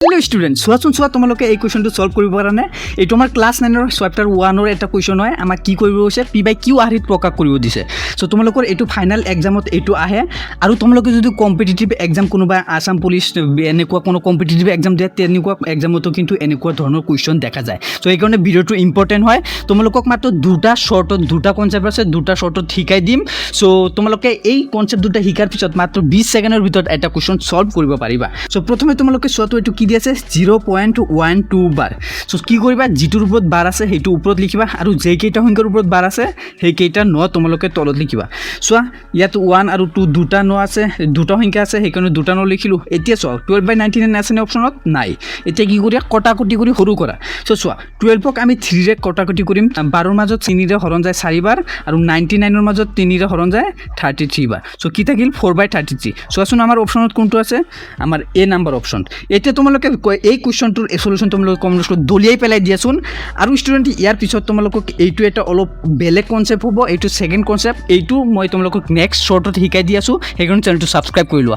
hello student चुआ तुम्हारे ये क्वेश्चन तो सल्व करने ये क्लास 9 चैप्टार 1 एट क्वेश्चन है आम कि पी बाय क्यू आर प्रकाश कर दिसे सो तुम्हारे ये फाइनल एग्जाम यू आए और तुम्हारे जो कम्पिटिटिव एग्जाम कोबा आसाम पुलिस एने कम्पिटिटिव एग्जाम दिए एग्जामतो क्योंकि एनेकुवा धৰণৰ क्वेश्चन देखा जाए सो ये भिडिओ इम्पर्टेन्ट है तुम्हारे मात्र दुटा शर्टत दुटा कन्सेप्ट आछे दुटा शर्टत शिकाई दिम सो तुम्हारे ये कन्सेप्ट दुटा शिकार पिছত मात्र 20 सेकेंडर भितर एट क्वेश्चन सल्व कर पारिबा सो प्रथमे तुम्हारे चुआतो एटु कि दिए 0.12 बार सो कि जीटोर ऊपर बार आछे हेटु ऊपर लिखिबा और जेकेटा संख्यार ऊपर बार आछे हेकेटा न तुम्हारे तलत लिखिबा चुआ इयात 1 और 2 दुटा न आछे दुटा संख्या आछे हेकाৰণে दुटा न लिखिलो एतिया चुआ 12/99 आछे ने अपशनत नाइ एतिया कि करिया कटाकटी करि सरू करा सो चुआ 12 क आमी 3 रे कटाकटी करिम 12 ৰ মাজত 3 रे हरণ যায় 4 बार और 99 ৰ মাজত 3 रे हरণ যায় 33 बार सो कि থাকিল 4/33 চোৱাচোন আমাৰ অপশনত কোনটো আছে আমাৰ এ নাম্বাৰ অপশন এতিয়া তোমালোকে এই কুৱেশ্যনটোৰ সলিউশন তোমালোকে কমেন্ট দলিয়াই পেলাই দিয়াচোন আৰু ষ্টুডেন্ট ইয়াৰ পিছত তোমালোকক এইটো এটা অলপ বেলেগ কনসেপ্ট হ'ব এইটো সেকেন্ড কনসেপ্ট এইটো মই তোমালোকক নেক্সট শৰ্টত শিকাই দি আছো সেইকাৰণে চেনেলটো সাবস্ক্ৰাইব কৰি লোৱা